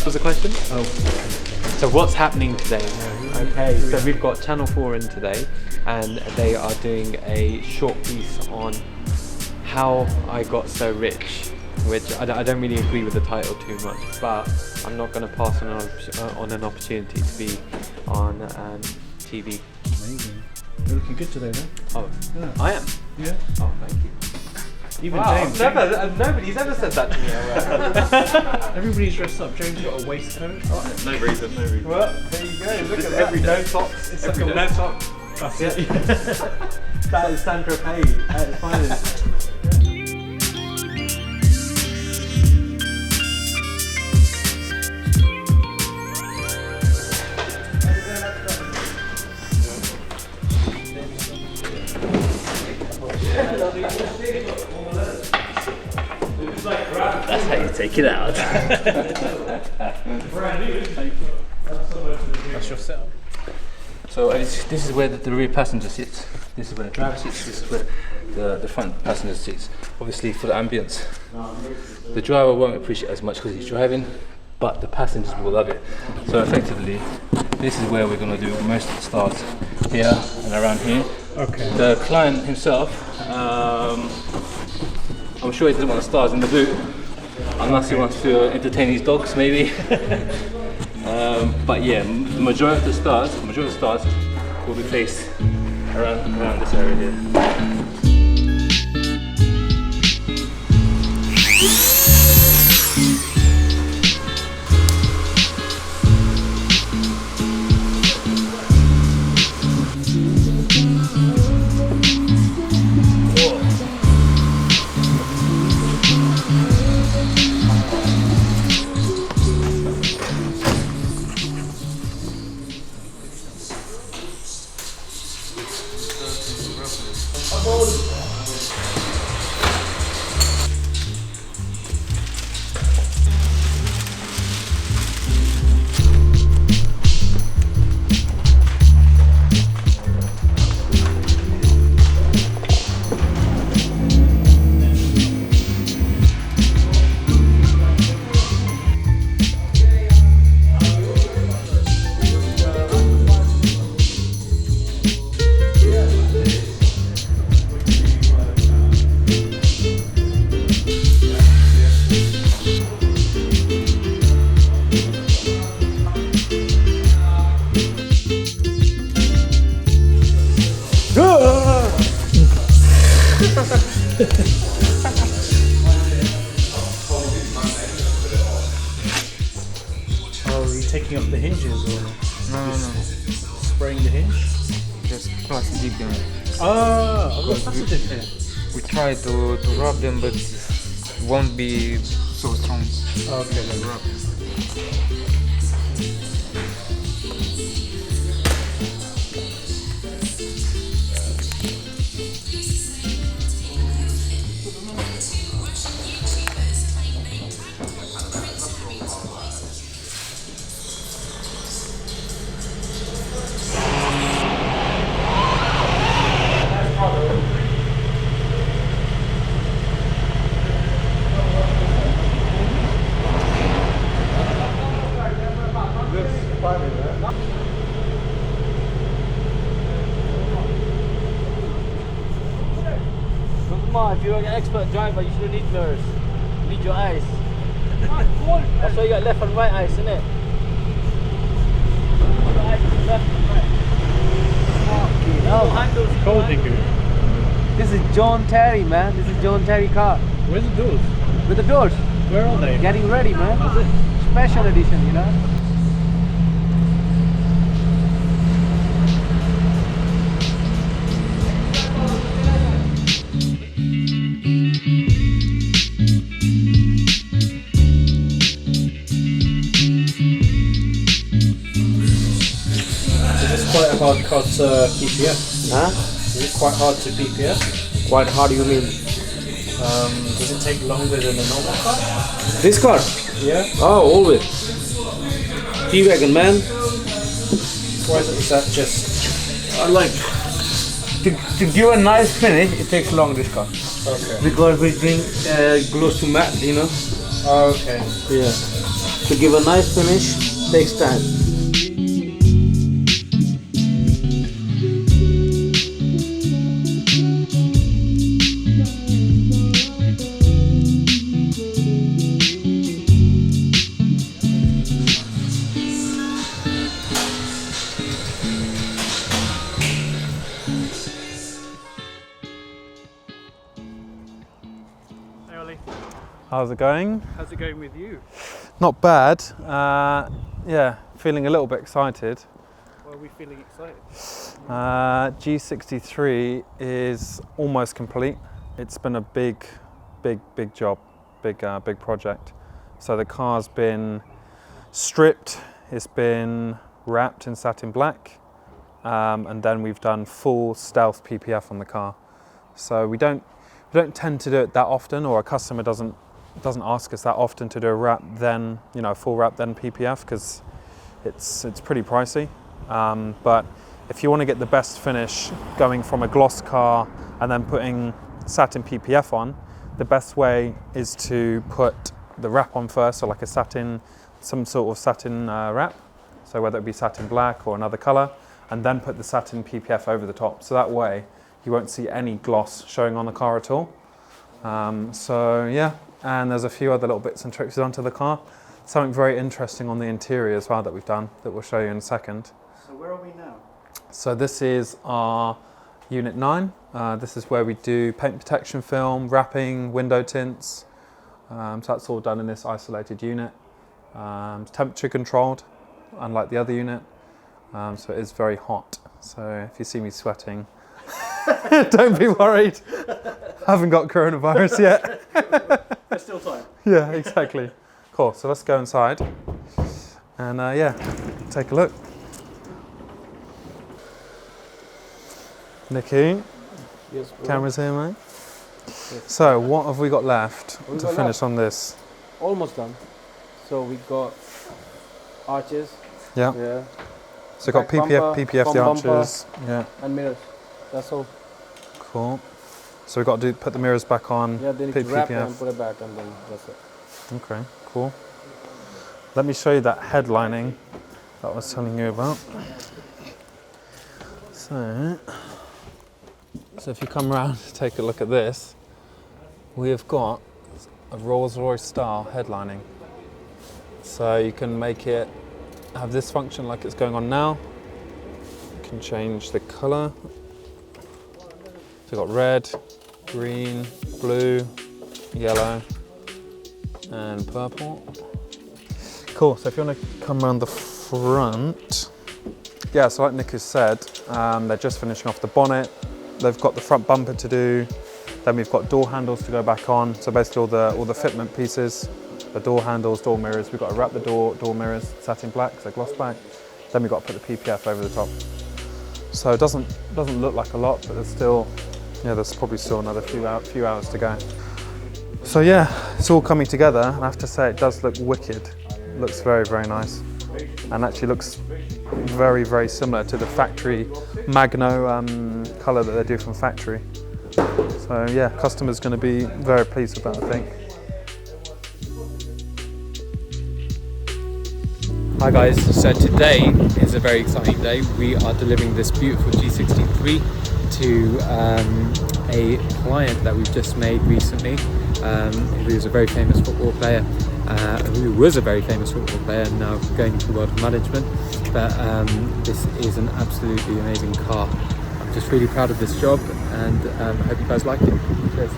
was the question? Oh. So what's happening today? Okay, so we've got Channel 4 in today, and they are doing a short piece on how I got so rich, which I don't really agree with the title too much, but I'm not going to pass on an opportunity to be on TV. Amazing. You're looking good today, though. Oh, yeah. I am? Yeah. Oh, thank you. Even wow, James. Nobody's ever said that to me. Everybody's dressed up. James got a waistcoat. Oh, No reason. well, there you go. Look at that. every day. No socks. It's Every like day. a no sock. That's it. That is Sandra Pay at its finest. That's how you take it out. That's your setup. So this is where the rear passenger sits. This is where the driver sits. This is where the front passenger sits. Obviously for the ambience, the driver won't appreciate it as much because he's driving, but the passengers will love it. So effectively, this is where we're going to do most of the stars, here and around here. Okay. The client himself, I'm sure he doesn't want the stars in the boot, unless he wants to entertain his dogs, maybe. But yeah, the majority of the stars will be placed around this area here. Oh, are you taking off the hinges or No. spraying the hinge? Just plastic them. Oh, I've got plastic here. We try to rub them, but won't be so strong. Okay, then. Rub. Come on, if you're an expert driver, you shouldn't need mirrors. You need your eyes. That's why you got left and right eyes, isn't it? Left and right. No, Cold digger. this is John Terry, man. This is John Terry car. Where's the doors? With the doors. Where are they? Getting ready, man. Special edition, you know? Is this quite a hard car to PPF? Huh? Is this quite hard to PPF? Quite hard, you mean? Does it take longer than a normal car? This car? Yeah. Oh, always. G-Wagon, man. Why is that just Like, to give a nice finish, it takes long, this car. okay? Because we bring gloss to matte, you know? Okay. Yeah. To give a nice finish takes time. Hey Ollie, How's it going? how's it going with you? Not bad. Yeah, feeling a little bit excited. Why are we feeling excited? G63 is almost complete. It's been a big job, big project. So the car's been stripped, it's been wrapped in satin black, and then we've done full stealth PPF on the car. So we don't tend to do it that often, or a customer doesn't ask us that often to do a wrap, then full wrap, then PPF, because it's pretty pricey. But if you want to get the best finish, going from a gloss car and then putting satin PPF on, the best way is to put the wrap on first, so like a satin, some sort of satin wrap, so whether it be satin black or another color, and then put the satin PPF over the top. So that way you won't see any gloss showing on the car at all. So yeah, and there's a few other little bits and tricks done to the car. Something very interesting on the interior as well that we've done, that we'll show you in a second. So where are we now? So this is our Unit 9. This is where we do paint protection film, wrapping, window tints. So that's all done in this isolated unit. It's temperature controlled, unlike the other unit. So it is very hot. So if you see me sweating, don't be worried. Haven't got coronavirus yet. There's still time. Yeah, exactly. Cool, so let's go inside and yeah, take a look. Nicky, Yes, bro. camera's here, mate. So what have we got left We to got finish left. on this? Almost done. So we got arches, Yeah, yeah, so we've got back bumper, PPF the front bumper. arches. Yeah, and mirrors. That's all. cool. So we've got to put the mirrors back on, Yeah, they need to put wrap it PPF. and put it back, and then that's it. Okay, cool. Let me show you that headlining that I was telling you about. So if you come around, take a look at this. We have got a Rolls-Royce style headlining. So you can make it have this function like it's going on now. You can change the color. So you've got red, green, blue, yellow, and purple. Cool, so if you want to come around the front, yeah, so like Nick has said, they're just finishing off the bonnet. They've got the front bumper to do. Then we've got door handles to go back on. So basically all the fitment pieces, the door handles, door mirrors. We've got to wrap the door mirrors satin black, so gloss black. Then we've got to put the PPF over the top. So it doesn't look like a lot, but there's still, yeah, there's probably still another few hours to go. So yeah, it's all coming together, and I have to say it does look wicked. It looks very, very nice, and actually looks very, very similar to the factory Magno colour that they do from factory. So yeah, customer's going to be very pleased with that, I think. Hi guys, so today is a very exciting day. We are delivering this beautiful G63 to a client that we've just made recently, who's a very famous football player, who was a very famous football player and now going to the world of management. But this is an absolutely amazing car. I'm just really proud of this job, and I hope you guys like it. Cheers.